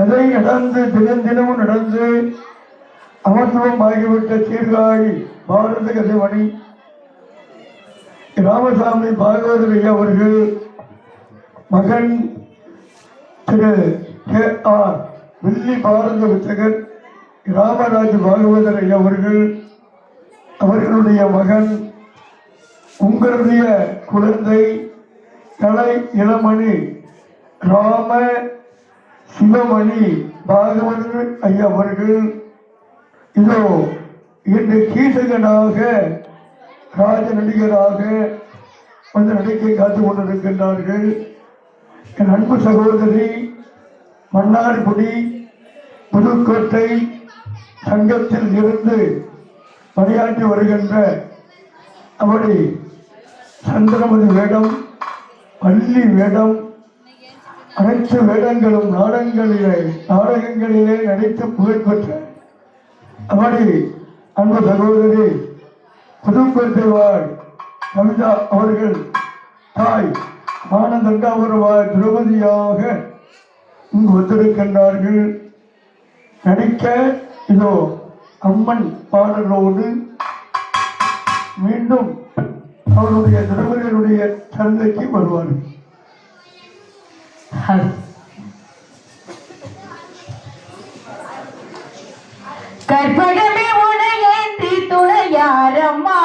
கதை நடந்து தினமும் நடந்து அமர்த்துவம் ஆகிவிட்ட சீர்காழி பாரத கதைமணி ராமசாமி பாகவதர் ஐயா அவர்கள் மகன் திரு கே ஆர் வில்லி பாரத வித்தகர் ராமராஜ் பாகவதர் ஐயா அவர்களுடைய மகன் உங்களுடைய குழந்தை கலை இளமணி ராம சிவமணி பாகவதர் ஐயா அவர்கள் இதோ இன்று கீசகனாக ராஜ நடிகராக வந்து நடிக்கை காத்துக் கொண்டிருக்கின்றார்கள். என் அன்பு சகோதரி மன்னார்குடி புதுக்கோட்டை சங்கத்தில் இருந்து பணியாற்றி வருகின்ற அவரை சந்திரமதி வேடம், பள்ளி வேடம், அனைத்து வேடங்களும் நாடகங்களிலே நடித்து புகழ்பெற்ற அவரை அன்பு சகோதரி புதுக்கோட்டை வாழ் கவிதா அவர்கள் தாய் ஆனந்தண்டாபுரவாய் திரௌபதியாக இங்கு வந்திருக்கின்றார்கள். நடிக்க இதோ அம்மன் பாடலோடு மீண்டும் அவருடைய திரௌபதியுடைய சந்தைக்கு வருவார்கள். கற்பகமே உனையேந்தி துணையாரம்மா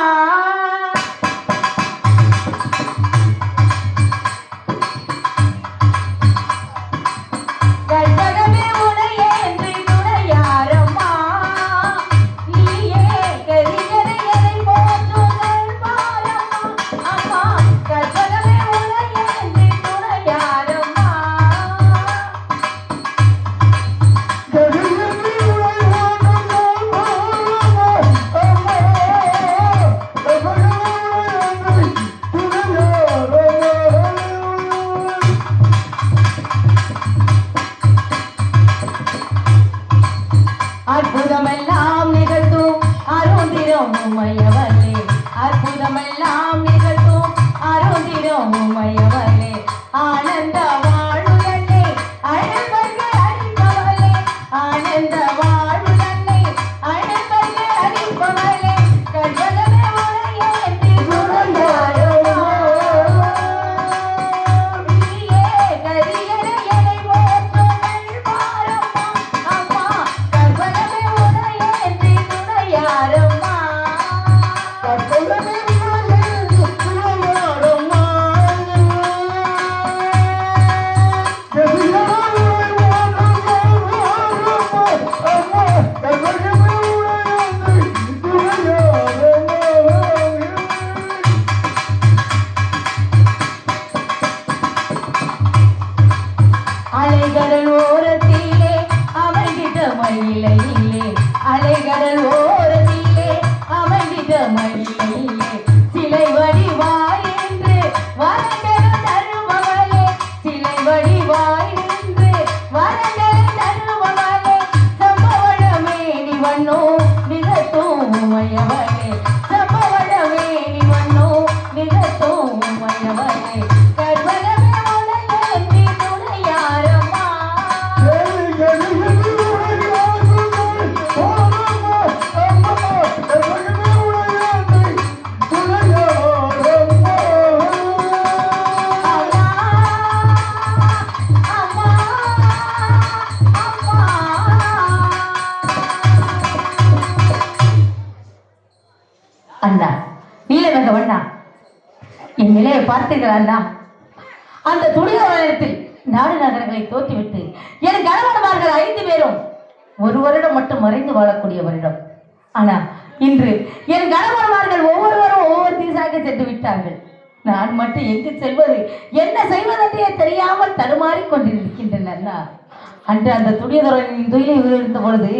அற்புதமெல்லாம் நிகழ்த்தும் அருந்திரும் உமையவளே, அற்புதமெல்லாம் நிகழ்த்தும் அருந்திரும் உமையவளே, ஆனந்த வாழ்வுடனே அழல்வர்கள் அழிப்பவளே, ஆனந்த வாழ்வுடனே அழல்வர்கள் அழிப்பவளே, கற்பகமே உனையேந்தி துணையாரம்மா நீயே கரியனை என்னை போற்றும் நல்வாரம்மா அம்மா கற்பகமே உனையேந்தி துணையாரம்மா கற்பகமே உனையேந்தி துணையாரம்மா அலைகடல் ஓரத்திலே அமைந்திட்ட மயிலை இல்லே, அலைகடல் ஓரத்திலே அமைந்திட்ட மயிலை இல்லே, சிலை வடிவாய் என்று வரங்கள் தருபவளே, சிலை வடிவாய் என்று வரங்கள் தருபவளே, சம்பவளமேனி வண்ணோ நிகழ்த்தும் உமையவளே, சம்பவளமேனி வண்ணோ நிகழ்த்தும் உமையவளே, கற்பகமே உனையேந்தி துணையாரம்மா அண்ணா நீலவேங்க வண்ணா, என் நிலையை பார்த்தீர்கள் அண்ணா. அந்த துணிகத்தில் நாடு நகரங்களை தோற்றிவிட்டு என் கணவன்மார்கள் 5 பேரும் ஒரு வருடம் மட்டும் மறைந்து வாழக்கூடிய வருடம். ஆனா இன்று என் கணவன்மார்கள் ஒவ்வொருவரும் ஒவ்வொரு தீசாக சென்று விட்டார்கள். நான் மட்டும் எங்கு செல்வது என்ன செய்வதென்றே தெரியாமல் தடுமாறி கொண்டிருக்கின்றன அண்ணா. அன்று அந்த துணியதுறையின் துயிலை விழுந்த பொழுது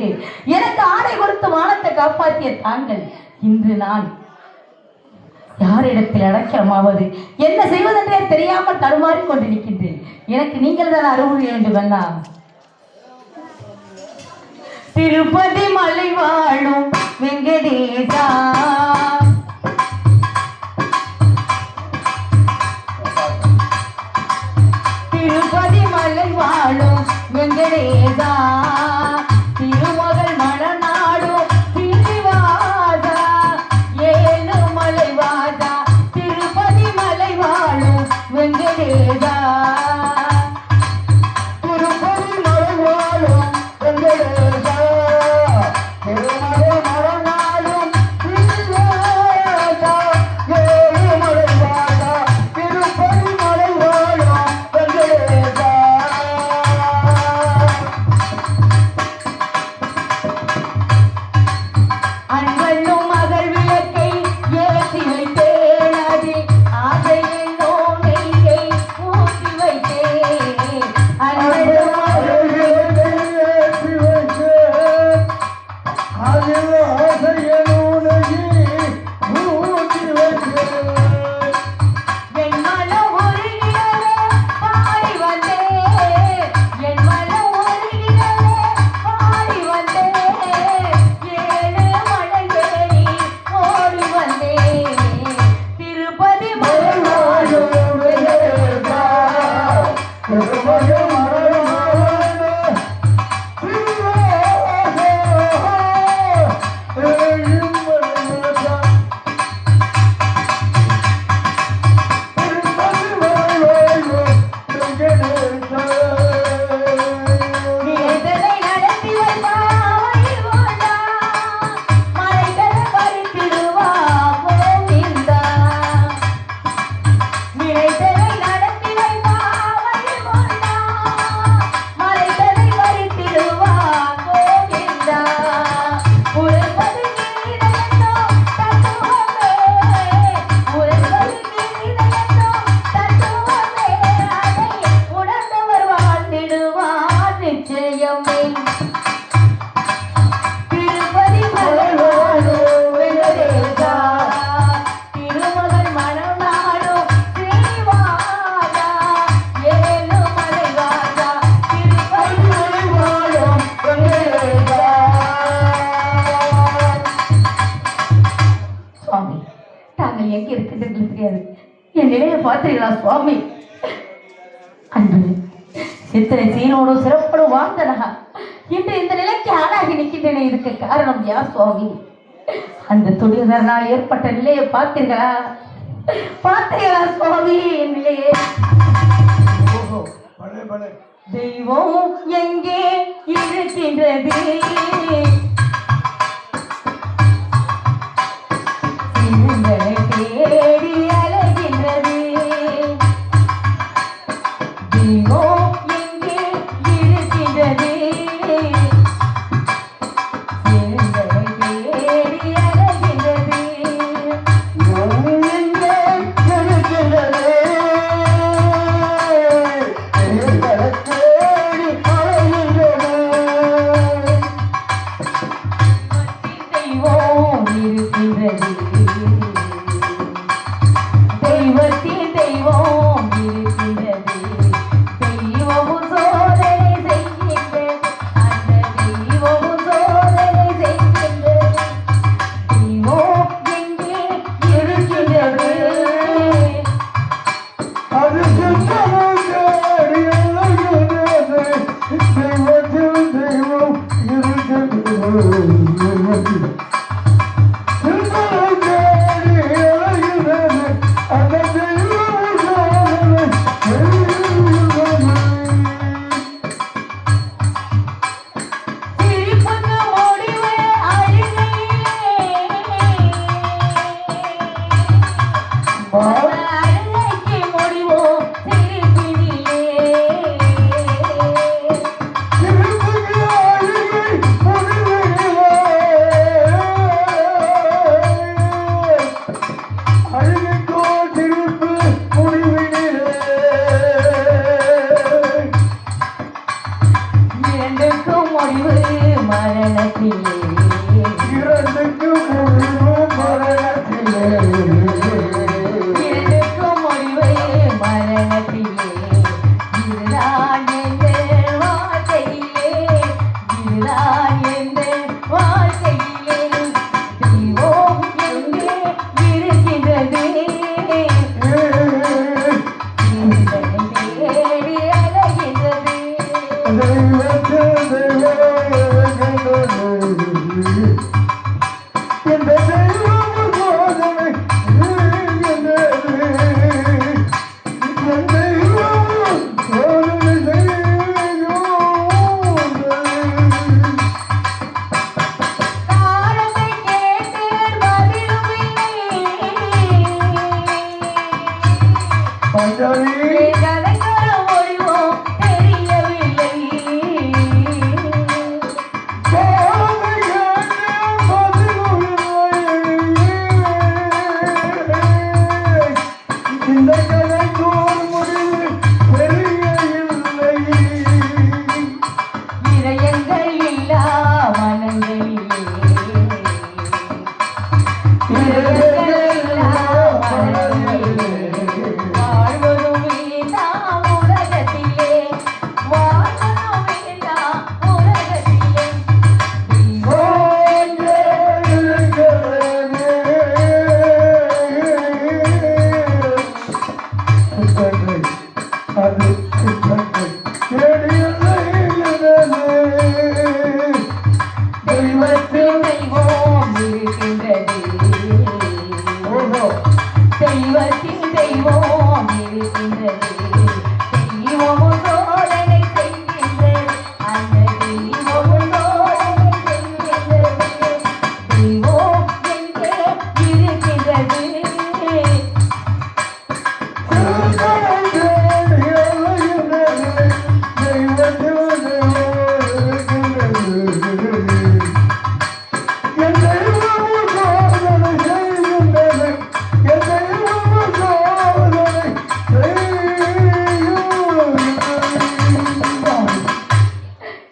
எனக்கு ஆடை கொடுத்து மானத்தை காப்பாற்றிய தாங்கள் இன்று நான் யாரிடத்தில் அடக்கமாவது என்ன செய்வதென்றே தெரியாமல் தடுமாறி கொண்டிருக்கின்றேன். எனக்கு நீங்கள் தான் அருள் வேண்டும் அண்ணா. திருப்பதி மலை வாழும் வெங்கடேசா, திருப்பதி மலை மலை வாழும் வெங்கடேசா திருமகள் மணநாடும் திருவாதா ஏழு மலை வாதா திருப்பதி மலை வாழும் வெங்கடேசா திருப்பதி மலை வாழும் வெங்கடேசா திருமலை மரணாலும் திருவாதா ஏழு மலை வாதா திருப்பதி மலை வாழும் வெங்கடேசா அன்பனும் மகள் விளக்கை ஏற்றி வைத்தேன் அதில் ஆசையின் நோனையை ஊற்றி வைத்தேன் அன்பனும் மகள் ஏற்றி வைத்தேன் அதில் ஆசையனூனையே ஊற்றி வைத்தேன் என் மனம் உருகிடவே பாடி வந்தேன் என் மனம் உருகிடவே பாடி வந்தேன் ஏழு மலை ஏறி ஓடி வந்தேன் திருப்பதி மலை வாழும் வெங்கடேசா திருமலை மரணாலும் திருவாதா ஏழு மலை வாதா திருப்பதி மலை வாழும் வெங்கடேசா நினைத்ததை நடத்தி வைப்பாய் கோவிந்தா மலைகளை பறித்திடுவா கோவிந்தா நினைத்ததை நடத்தி வைப்பாய் கோவிந்தா மலைகளை பறித்திடுவா கோவிந்தா உரைப்பது கீதையென்னோ தத்துவமே உரைப்பது கீதையென்னோ தத்துவமே அதை உணர்ந்தவர் வாழ்ந்திடுவார் நிச்சயமே திருப்பதி மலை வாழும் வெங்கடேசா திருமகள் மனம் நாடும் ஸ்ரீவாதா ஏழு மலை வாதா திருப்பதி மலை வாழும் வெங்கடேசா சுவாமி தாங்கள் எங்க இருக்கின்றீர்கள் தெரியாது என் நிலையை பார்த்தீர்களா சுவாமி அன்பு சித்திரை சீனோடும் சிறப்போடும் வாழ்ந்தனகா இன்று இந்த நிலைக்கு ஆளாகி நிற்கின்றன இதுக்கு காரணம் யார் சுவாமி அந்த துணிதரனால் ஏற்பட்ட நிலையை பார்த்தீர்களா பார்த்தீர்களா சுவாமி என் நிலையை ஓஹோ பலே பலே தெய்வம் எங்கே இருக்கின்றது சின்னங்களை தேடி அலைகின்றது தெய்வம் எங்கே இருக்கின்றது சின்னங்களை தேடி அலைகின்றது தெய்வம் இருக்கின்றது தெய்வத்தின் தெய்வம் இருக்கின்றது தெய்வமும் சோதனை செய்கின்றது அந்த தெய்வமும் சோதனை செய்கின்றது தெய்வம் எங்கே இருக்கின்றது அது சுத்தமும் தேடி அலைகிறது. தெய்வத்தில் தெய்வம் இருக்கிறது. சுத்தமும் தேடி அலைகிறது. அந்த தெய்வம் சோதனை செய்கிறது. சிரிப்புக்கு முடிவு அழுகையிலே அழுகைக்கு முடிவோ சிரிப்பினிலே திருப்பதி அழுகை முடிவிலே. அழுகைக்கோ திருப்பு முடிவினிலே. இரண்டுக்கும் முடிவு மரணத்திலே இரண்டுக்கு முடிவு மரணத்திலே. இரண்டுக்கும் முடிவு மரணத்திலே இதுதான் எங்கள் வாழ்க்கையிலே இதுதான் எங்கள் வாழ்க்கையிலே தெய்வம் எங்கே இருக்கின்றது தேடி அலைகின்றது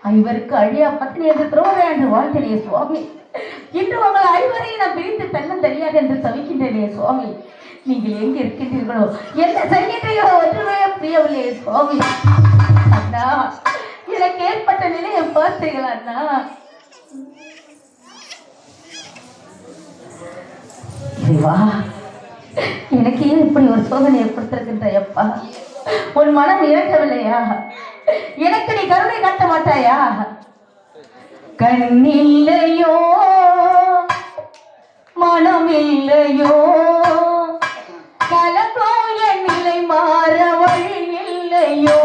ஐவருக்கு அழியா பத்தினி என்று துரோகம் என்று வாழ்த்தினே சுவாமி. இன்று உங்கள் ஐவரையும் நான் பிரித்து தன்னம் தெரியாது என்று தவிக்கின்றனே சுவாமி. நீங்கள் எங்க இருக்கின்றீர்களோ என்ன செய்கின்றீர்களோ ஒன்றுமே புரியவில்லையே சுவாமி. அண்ணா, எனக்கு ஏற்பட்ட நிலையை பார்த்தீங்களா அண்ணா? இறைவா, எனக்கு ஏன் இப்படி ஒரு சோதனை ஏற்படுத்திருக்கின்ற அப்பா? உன் மனம் இறக்கவில்லையா? எனக்கு நீ கருணை காட்ட மாட்டாயா? கண்ணில்லையோ மனமில்லையோ கலங்கோ என் நிலை மாற வழி இல்லையோ?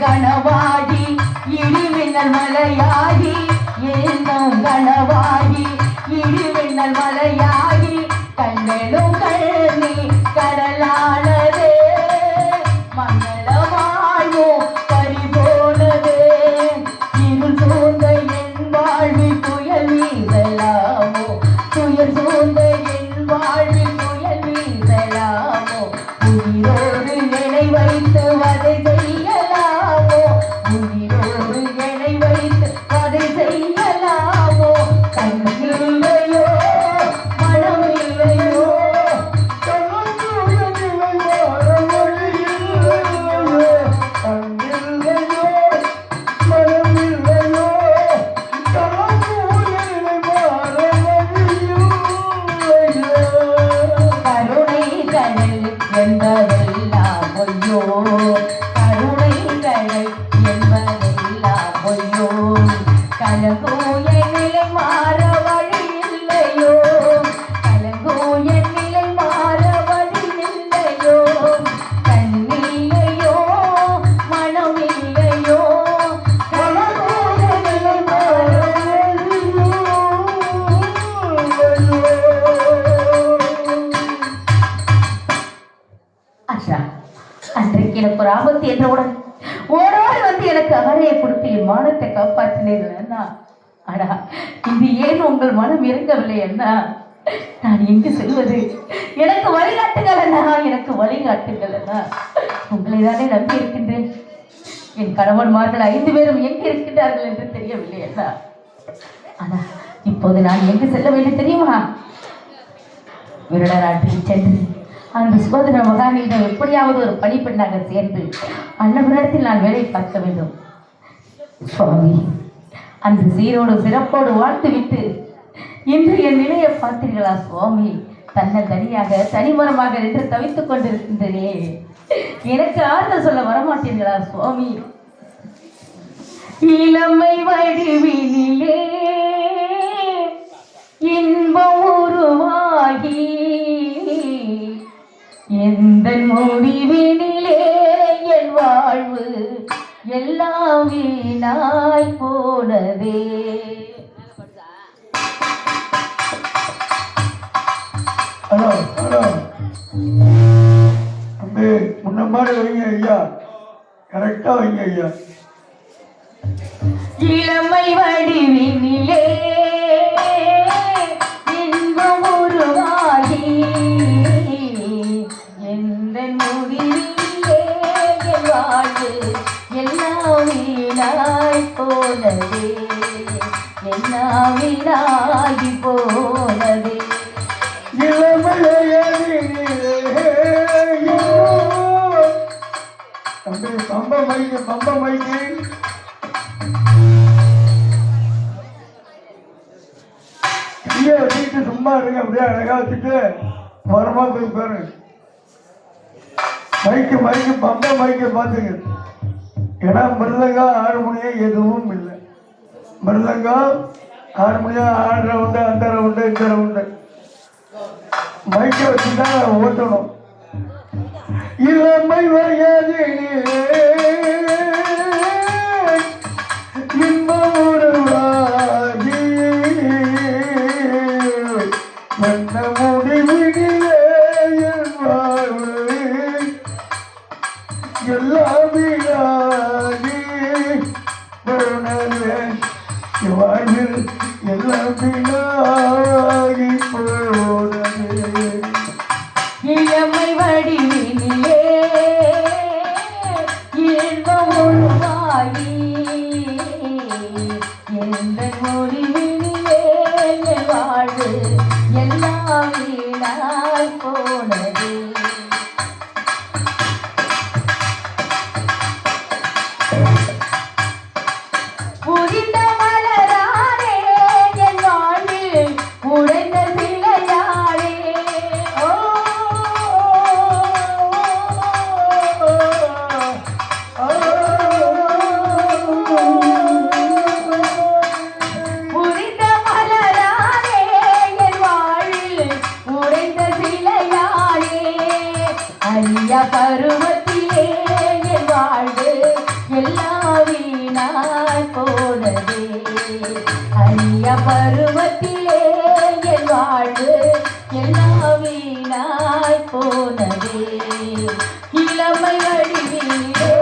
கனவாகி இடிமின்னல் மலையாகி என்னும் கனவாகி இடிமின்னல் மலையாகி கண்களும் கண்ணி கடலானதே மங்கள வாழ்வோ பறிபோனதே இருள் சூழ்ந்த என் வாழ்வில் புயல் வீசலாமோ துயர் சூழ்ந்த என் வாழ்வில் புயல் வீசலாமோ உயிரோடு நினை வைத்து வதை செய்யலாமோ உயிரோடு நினை வைத்து வதை செய்யலாமோ கண்ணில்லையோ மனமில்லையோ ஒரு ஆபத்து என்றவுடன் ஓடோடி வந்து எனக்கு அகரையை கொடுத்து என் மானத்தை காப்பாற்றினீர்கள் அண்ணா. ஆனா இது ஏன் உங்கள் மனம் இறங்கவில்லை அண்ணா? நான் எங்கு செல்வது? எனக்கு வழிகாட்டுங்கள் அண்ணா, எனக்கு வழிகாட்டுங்கள் அண்ணா. உங்களை தானே நம்பி இருக்கின்றேன். என் கணவன்மார்கள் 5 பேரும் எங்கு இருக்கின்றார்கள் என்று தெரியவில்லை அண்ணா. ஆனா இப்போது நான் எங்கு செல்ல வேண்டும் தெரியுமா? விருடராற்றில் சென்று அந்த சுபதிர மகானிடம் எப்படியாவது ஒரு பணிப்பெண்ணாக சேர்ந்து அன்னபுரத்தில் நான் வேலை பார்க்க வேண்டும். சுவாமி, அந்த சீரோடு சிறப்போடு வாழ்த்துவிட்டு இன்று என் நிலையை பார்த்தீர்களா சுவாமி? தன்னை தனியாக தனிமரமாக நின்று தவித்துக் கொண்டிருக்கின்றனே, எனக்கு ஆறுதல் சொல்ல வரமாட்டீர்களா சுவாமி? இளமை வடிவினிலே இன்பம் உருவாகி எந்த முடிவினிலே என் வாழ்வு எல்லாம் வீணாய் போனதே. ஹலோ ஹலோ தம்பி, முன்ன மாதிரி வைங்க ஐயா, கரெக்டா வைங்க ஐயா. இளமை வடிவினிலே இன்பம் உருவாகி எந்த முடிவிலே என் வாழ்வு எல்லாம் வீணாய் போனதே, எல்லாம் வீணாகி போனதே. தம்பி பம்பம் வைங்க. கையை வச்சுக்கிட்டு சும்மா இருங்க, அப்படியே அழகா வச்சுட்டு வரமா போய் பாரு. மைக்கு பம்பம் மைக்க பார்த்துங்க. ஏன்னா மிருதங்கம் ஹார்மோனியம் எதுவும் இல்லை. மிருதங்கம் ஹார்மோனியம் ஆடுற ரவுண்டு, அந்த ரவுண்டு, இந்த ரவுண்டு மைக்க வச்சுதான் ஓட்டணும். இளமை வயதிலே இன்பம் உருவாகி எந்த முடிவினிலே என் வாழ்வு எல்லாம் வீணாகி போனதே, வாழ்வில் எல்லாம் வீணாகி போனதே. இளமை வடிவினிலே இன்பம் உருவாகி எந்த முடிவினிலே என் வாழ்வு எல்லாம் வீணாய் போனதே. புரிந்த மலரானே என் வாழ்வில் உடைந்த சிலையாரே. புரிந்த மலரானே என் வாழ்வில் உடைந்த சிலையாரே. ஐயா பருவத்திலே என் வாழ்வு எல்லாம் வீணாய் போனதே. ஐயா பருவத்திலே என் வாழ்வு எல்லாம் வீணாய் போனதே. இளமை வடிவிலே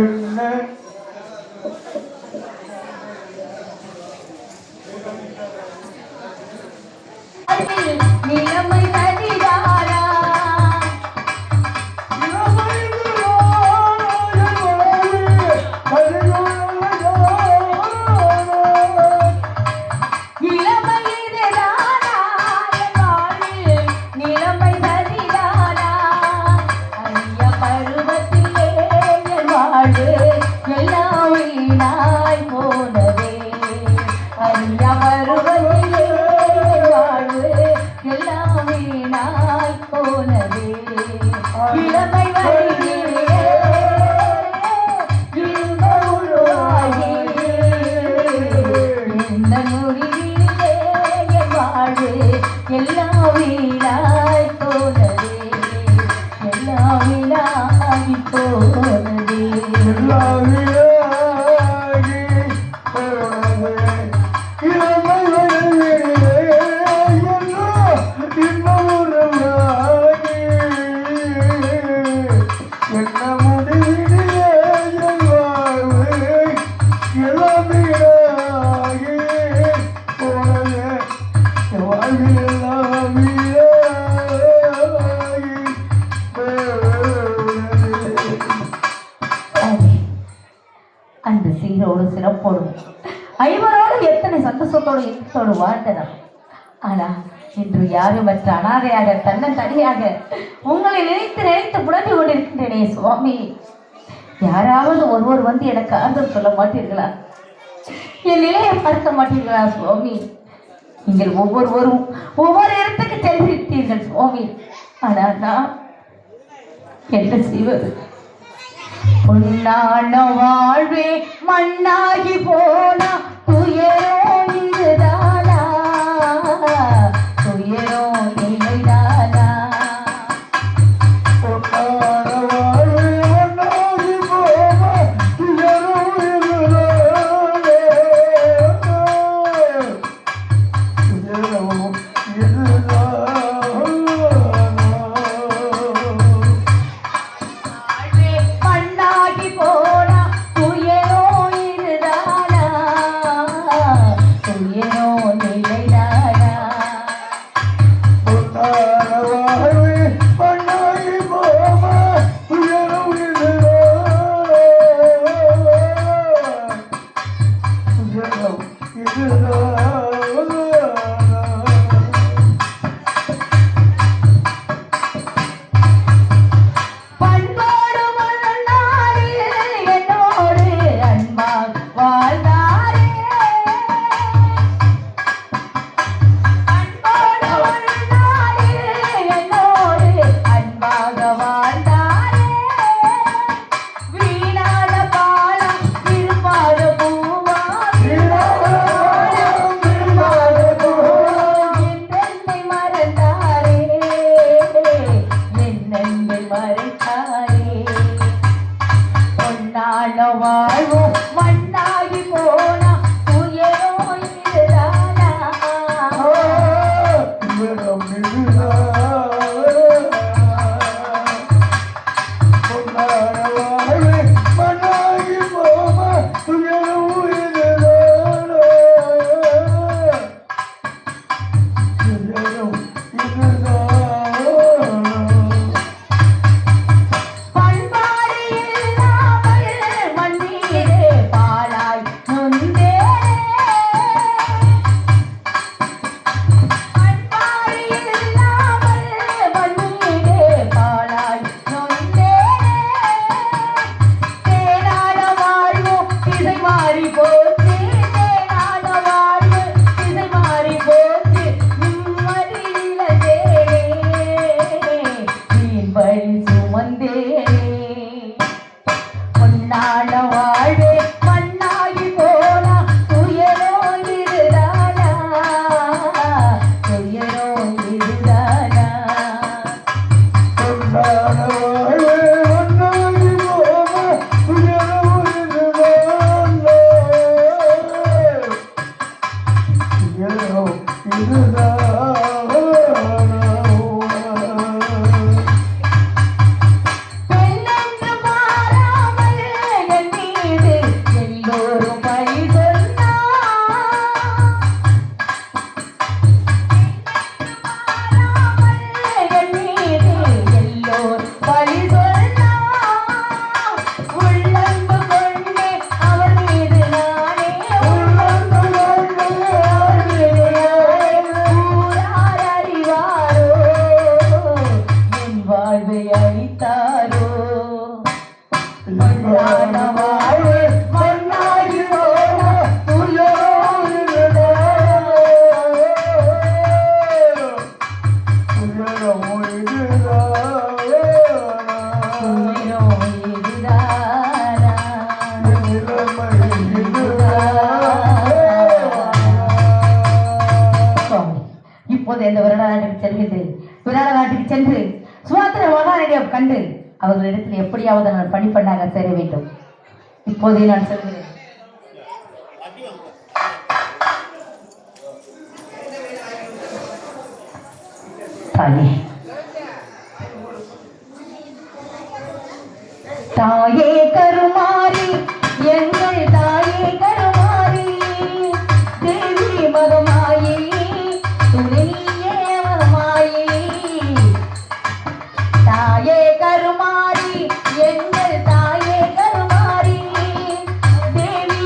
என்ன நிலைமை தனிதாரா சீரோடு சிறப்போடும் ஐவரோடு எத்தனை சந்தோஷத்தோடு இன்பத்தோடு வாழ்ந்தனர். ஆனால் இன்று யாருமற்ற அனாதையாக தன்னந்தனியாக உங்களை நினைத்து நினைத்து புலம்பி கொண்டிருக்கின்றனே சுவாமி. யாராவது ஒருவர் வந்து எனக்கு ஆறுதல் சொல்ல மாட்டீர்களா? என் நிலையை பார்க்க மாட்டீர்களா சுவாமி? நீங்கள் ஒவ்வொருவரும் ஒவ்வொரு இடத்துக்கு சென்றிருத்தீர்கள் சுவாமி. ஆனால் நான் என்ன செய்வது? பொன்னான வாழ்வே மண்ணாகி போனா துயரோ இதுதானா, துயரோ இல்லைதானா? பொன்னான வாழ்வே மண்ணாகி போனா துயரோ இதுதானா, துயரோ இதுதானா? சென்று சுமாத்திர மகாநிலையம் கண்டு அவர்களிடத்தில் எப்படியாவது நான் பணிப்பண்ணாக சேர வேண்டும். இப்போதே நான் சொல்கிறேன். தாயே, தாயே கருமாரி, எங்கள் தாயே கருமாரி, தேவி மகமாயி, துணையே மகமாயி. தாயே கருமாரி, எங்கள் தாயே கருமாரி, தேவி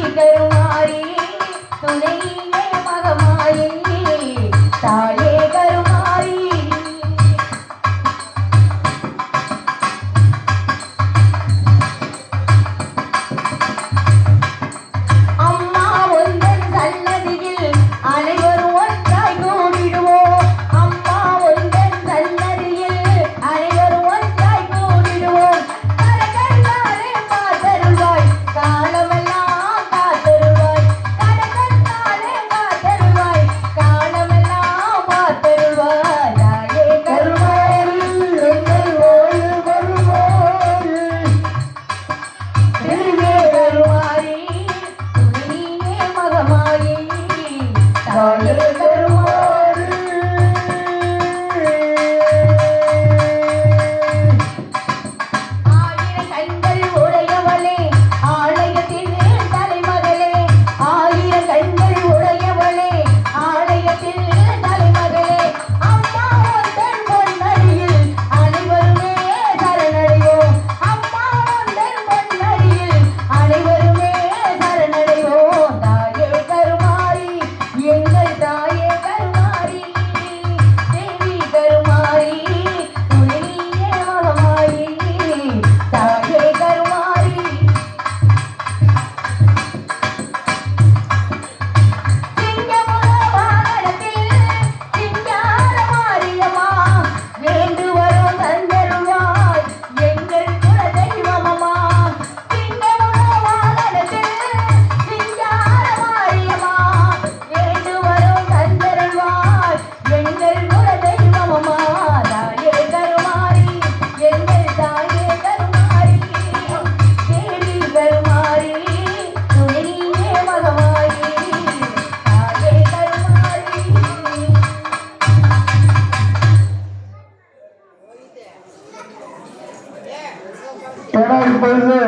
ஏன்னா இப்பொழுது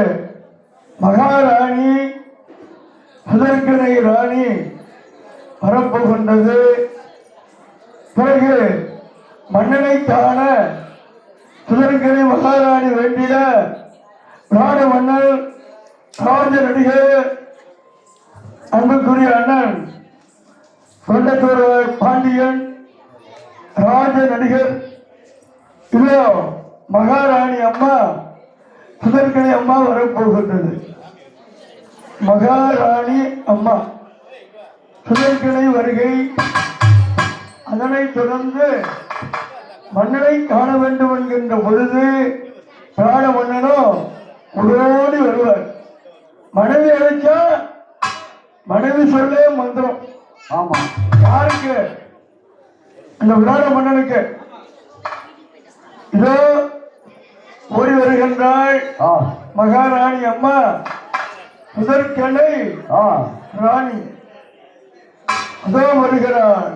மகாராணி சுதர்கனை ராணி வரப்போகின்றது. பிறகு மன்னனை காண சுதர்கனை மகாராணி வேண்டிட நாடு மன்னர் ராஜ நடிகர் அன்புக்குரிய அண்ணன் கொண்டத்தூர் பாண்டியன் ராஜ நடிகர் இதோ மகாராணி அம்மா சுதர்கனை அம்மா வரப்போகின்றது. மகாராணி அம்மா சுதர்கனை வருகை. அதனைத் தொடர்ந்து மன்னனை காண வேண்டும் என்கின்ற பொழுது ராண மன்னனோ ஓடி வருவார். மனைவி அழைச்சா மனைவி சொல்லே மந்திரம். ஆமா, யாருக்கு? அந்த விராட மன்னனுக்கு. இதோ ஓடி வருகின்றாள் மகாராணி அம்மா சுதர்கனை ராணி. அதோ வருகிறார்.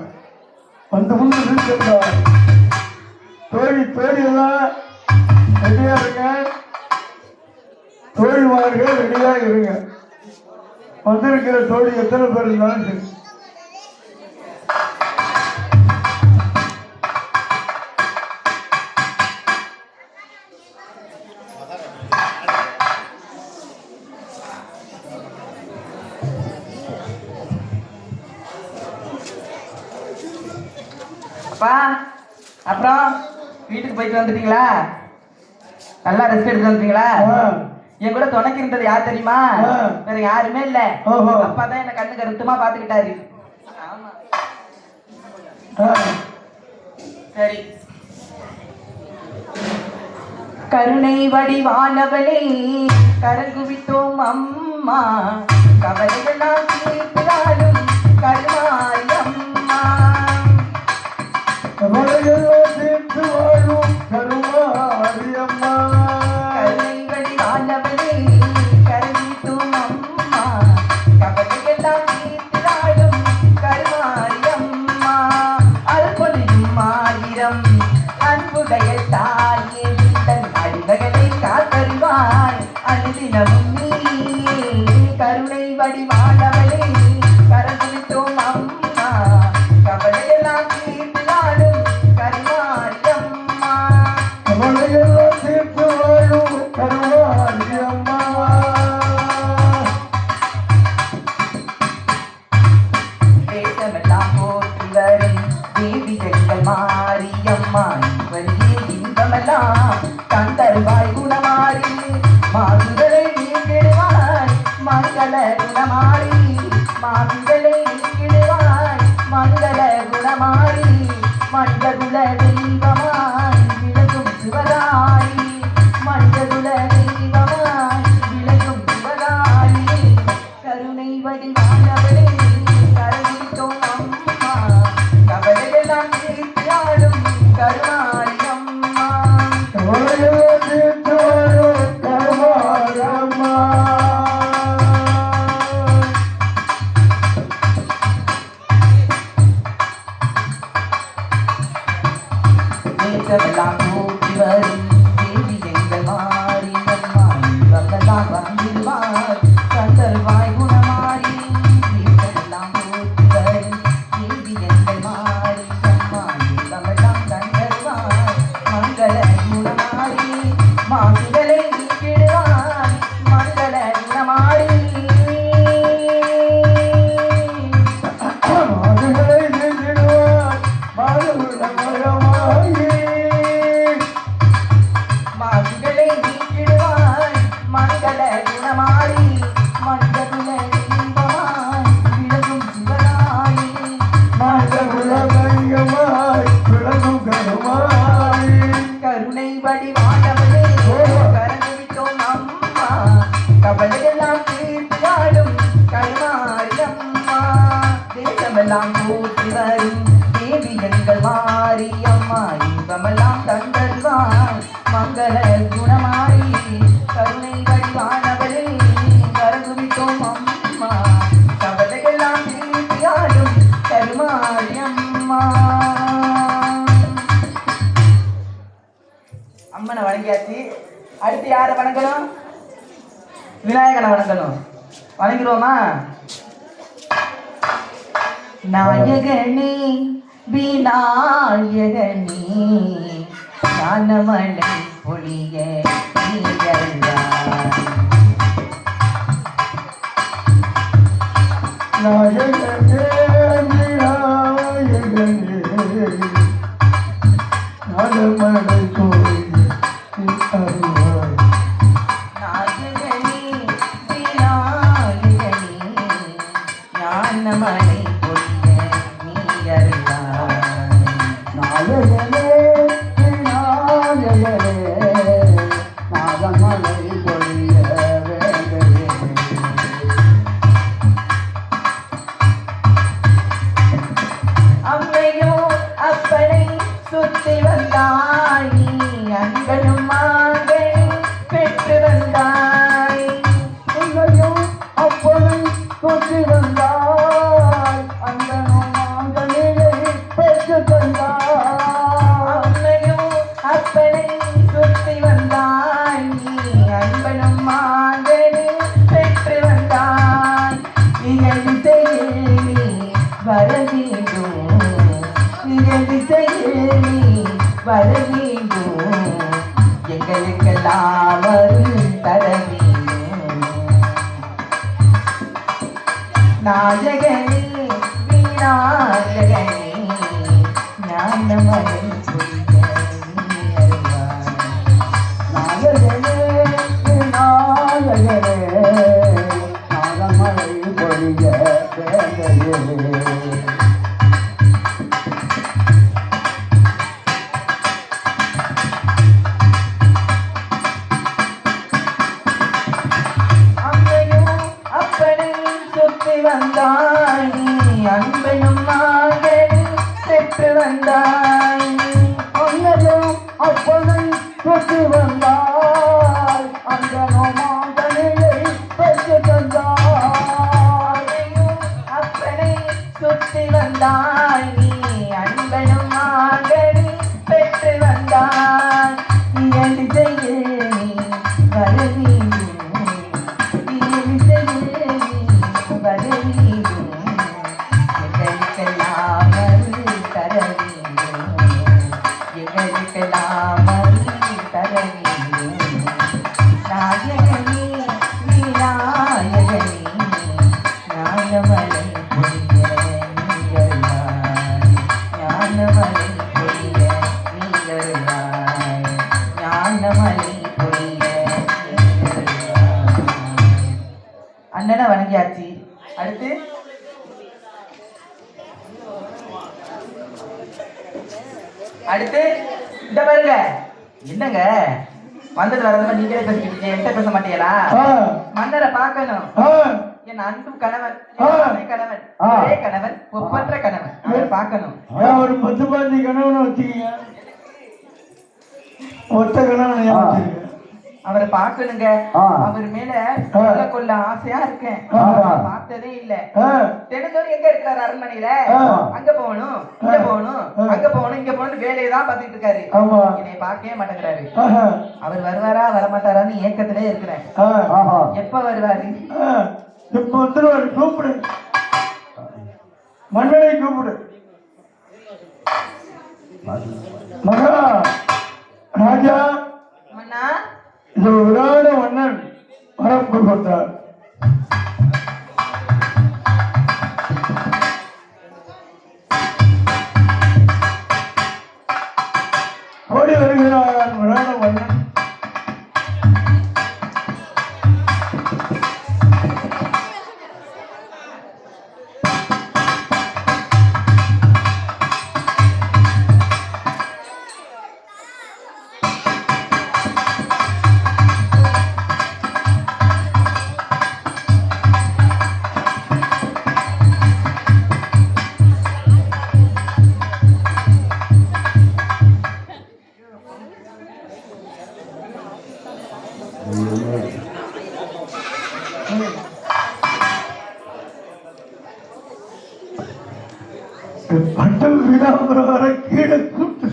வந்து முன்பு இருக்கின்றார். தோழியெல்லாம் ரெடியா இருங்க. தோழிமார்கள் ரெடியா இருங்க. வந்திருக்கிற தோழி எத்தனை பேர் இருந்தாலும் சரி. அப்பா, அப்புறம் வீட்டுக்கு போயிட்டு வந்துட்டீங்களா? நல்லா ரெஸ்ட் எடுத்து வந்துட்டீங்களா? என் கூட துணைக்கு இருந்தது யார் தெரியுமா? வேற யாருமே இல்ல. அப்பா தான் என்ன கண்ணு கருத்துமா பாத்துக்கிட்டாரு. சரி. கருணை வடிவானவளே கரங்குவித்தோம் அம்மா, கவலைகளால் தீர்த்தாலும் கருமாரி அம்மா. கவலையெல்லாம் தீர்த்து வாழும் கருமாரி அம்மா. கருணை வடிவானவளே கரங்குவித்தோம் அம்மா, கவலைகளால் தீர்த்தாலும் கருமாரி அம்மா. அருள்பொழியும் ஆயிரம் அன்புடைய தாயே, அடிமைகளை காத்தறிவாய் அனுதினமும் நீ. கருணை வடிவானவளே கரங்குவித்தோம் அம்மா, கவலையெல்லாம் தீர்த்தாலும் கருமாரி அம்மா. கவலையெல்லாம் தீர்த்து வாழும் கருமாரி அம்மா. தேசமெல்லாம் போற்றி வரும் தேவி எங்கள் மாரியம்மா, இவரியே இன்பமெல்லாம் தந்தருவாய் குணமாரி. மாசுகளை நீக்கிடுவாய் மங்கள குணமாரி, மாசுகளை நீக்கிடுவாய் மங்கள குணமாரி. மஞ்சகுல தெய்வமாய் விளக்கும் சிவராயி, மஞ்சகுல தெய்வமாய் விளக்கும் சிவராயி. கருணை வடிவானவளே கரங்குவித்தோம் அம்மா, கவலையெல்லாம் தீர்த்தாலும் கருமாரி அம்மா. கவலையெல்லாம் தீர்த்து வாழும் கருமாரி அம்மா. தேசமெல்லாம் போற்றி வரும் தேவி எங்கள் மாரியம்மா, இவங்கெல்லாம் வந்திடுவார் தந்தருவாய் குணமாரி. தேசமெல்லாம் போற்றி வரும் தேவி எங்கள் மாரியம்மா, இவங்கெல்லாம் தந்தருவாய் மங்கள குணமாரி. மாசுகளை நீக்கிடுவாய் மங்கள குணமாரி. மாதுகளை நீக்கிடுவார் மாதுள மரமாயி. மாசுகளை நீக்கிடுவாய் மங்கள குணமாரி. மஞ்சகுல தெய்வமாய் விளக்கும் சிவராயி. மாதகுல மையமாய் விளங்கும் கருமாரி. கருணை வடிவானவளே கரங்குவித்தோம் அம்மா, கவலையெல்லாம் தீர்த்தாலும் கருமாரி அம்மா. தேசமெல்லாம் போற்றி வரும் தேவி எங்கள் மாரியம்மா, இன்பமெல்லாம் தந்தருவாய் மங்கள குணமாரி. கருணை வடிவானவளே கரங்குவித்தோம் அம்மா, கவலையெல்லாம் தீர்த்தாலும் கருமாரி அம்மா. அம்மனை வணங்கியாச்சு. அடுத்து யாரை வணங்கணும்? விநாயகனை வணங்கணும். வணங்கிடுவோமா? நாயகனே விநாயகனே ஞானமலை பொழிய நாயகனே விநாயகனே ஞானமலை பொழிய அருள்வாய். நாயகனே விநாயகனே ஞானமலை பொழிய நீ அருள்வாய். நாயகனே விநாயகனே நாகமலை பொழிய வேங்கடே. அம்மையோ அப்பனை சுத்தி வந்தாய், அன்பனும் மாங்கை பெற்று வந்தாய். உன்னையும் அப்பனை தொற்றி வந்தாய், அந்தனும் மாங்கனியை பெற்று தந்தாய். அம்மையோ அப்பனை சுத்தி வந்தாய், அன்பனும் மாங்கை பெற்று வந்தாய். இயல் திசையில் நீ வர வேண்டும், இயல் திசையில் நீ வர வேண்டும், எங்களுக்கெல்லாம் அருள் தர வேண்டும். நாயகனே விநாயகனே ஞானமலை பொழிய நீ அருள்வாய். நாயகனே விநாயகனே நாகமலை பொழிய வேங்கடே. அம்மையும் அப்பனை சுற்றி வந்தாய், அன்பனும் மாங்கனி பெற்று வந்தாய். அன்னையும் அப்பனை தொற்றி வந்தாய், அந்தனும் மாங்கனியை பெற்று தந்தாய். அம்மையும் அப்பனை சுற்றி வந்தாய், அன்பனும் மாங்கனி பெற்று வந்தாய். இயல் திசையில் நீ வர வேண்டும், இயல் திசையில் நீ வர வேண்டும், எங்களுக்கெல்லாம் அருள் தர வேண்டும், எங்களுக்கெல்லாம் அருள் தர வேண்டும். நாயகனே விநாயகனே ஞானமலை பொழிய நீ அருள்வாய். ஞானமலை பொழிய நீ அருள்வாய். ஞானமலை பொழிய நீ அருள்வாய். அண்ணனை வணங்கியாச்சு. அடுத்து அடுத்து இந்த பாருங்க. என்னங்க வந்தது வரதுமா நீங்களே பேசிக்கிட்டீங்க, என்கிட்ட பேச மாட்டீங்களா? மன்னரை பார்க்கணும். என் அன்பு கணவன், என் அன்னை கணவன், ஒரே கணவன், ஒப்பற்ற கணவன், அவரை பார்க்கணும். ஒரு 10 கணவனை வச்சுக்கீங்க, ஒத்த கணவனை வச்சுக்கீங்க. அவரை பார்க்கணுங்க. அவர் மேல கொள்ள ஆசையா இருக்கேன், பார்த்ததே இல்ல. தெரிஞ்சவரு எங்க இருக்காரு? அரண்மனையில. அங்க போகணும், இங்க போகணும், அங்க போகணும், இங்க போகணும், வேலையை தான் பார்த்துட்டு இருக்காரு. என்னை பார்க்கவே மாட்டேங்கிறாரு. அவர் வருவாரா வரமாட்டாரான்னு ஏக்கத்திலே இருக்கிறேன். எப்ப வருவாரு? இப்ப வந்துருவாரு. கூப்பிடு, மன்னனை கூப்பிடு. மகா ராஜா, மன்னா இது விராட மன்னன் வரப்பு கொண்டார். ஓடி வருகிறார் விராட மன்னன். பட்டம் விடாமல் வர கீழே கூட்டு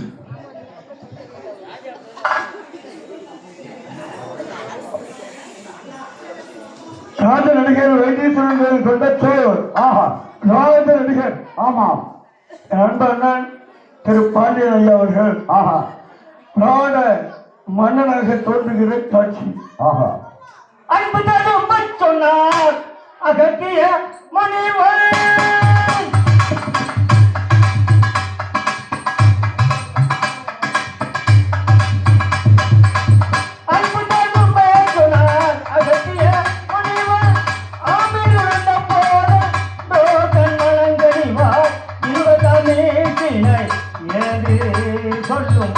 ராஜ நடிகர் வைத்தீஸ்வரன் கொண்ட சோழர். ஆஹா, ராஜ நடிகர். ஆமாம். என் அன்பு அண்ணன் திரு பாண்டியன் ஐயா அவர்கள் ஆஹா, ராவண மன்னனாக தோன்றுகிற காட்சி. ஆஹா. அன்பு தரும் சொன்னார் அகத்திய முனிவர். அன்பு தரும் சொன்னார் அகத்திய முனிவர். ஆமிருந்த போல தோதன் வழங்கடிவார். இவதமே திணை ஏது சொல்லும்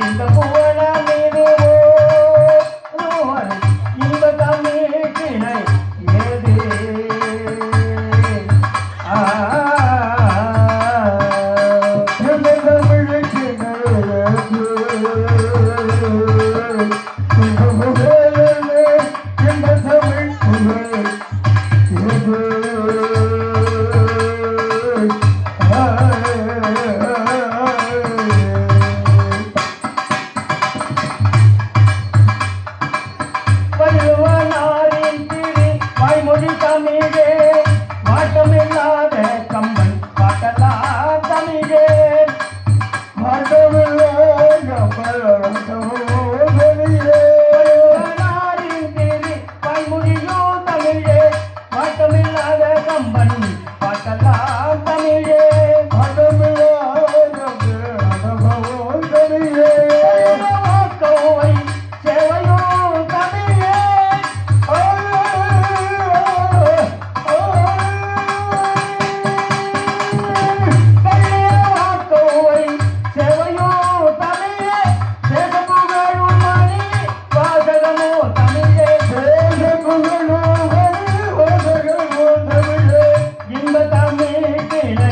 இந்த புவன மீதுவோ இந்த தமிழினை ஏது வள்ளுவனாரின் திரு வாய்மொழி தமிழே மாற்றமில்லாத கம்பன் பாட்டலாம் தமிழே வள்ளுவனாரின் திரு வாய்மொழியோ தமிழே மாற்றமில்லாத கம்பன் பாட்டலாம் தமிழே கோவை சேவையோ தமிழே கோவை சேவையோ தமிழே தேச புகழும் மணி வாசகமோ தமிழே இன்ப தமிழ் கிளை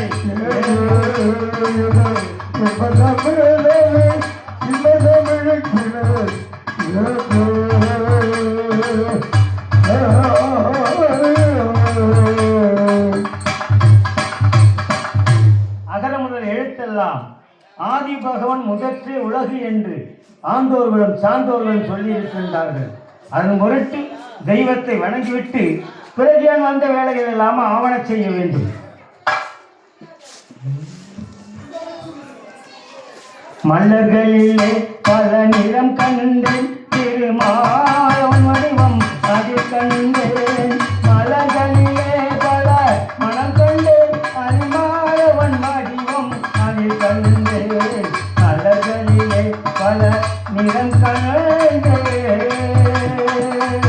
அகர முதல் எழுத்தெல்லாம் ஆதி பகவன் முதற்றே உலகு என்று ஆந்தோர்களும் சான்றோர்களும் சொல்லி இருக்கின்றார்கள். அதன் முரட்டு தெய்வத்தை வணங்கிவிட்டு பிறகு ஏன் வந்த வேலைகள் இல்லாம ஆவண செய்ய வேண்டும். மலர்களிலே பல நிறம் கண்டேன் திருமாலும் வடிவம் அதில் கண்டேன். மலர்களிலே பல மனம் கண்டேன் அரிமாயவன் வடிவம் அதில் கண்டேன். மலர்களிலே பல நிறம் கண்டேன்.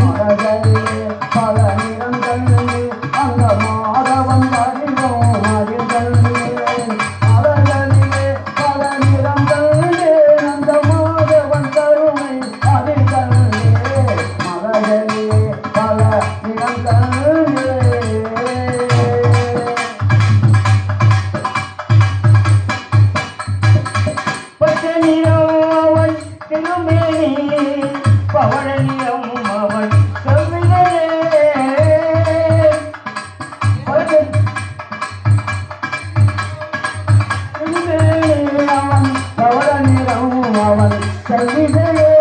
மலர்களிலே பல நிறம் கண்டேன் அந்த மாதவன் வடிவம் அதில் கண்டேன். மலர்களிலே பல நிறம் கண்டேன் அந்த மாதவன் கருணை அதில் கண்டேன். மலர்களிலே பல நிறம் கண்டேன். பச்சை நிறம் அவன் திருமேனி பவள நிறம் அவன் சொல்விலே. பச்சை திருமேனி அவன் பவள நிறம் அவன் சொல்விலே.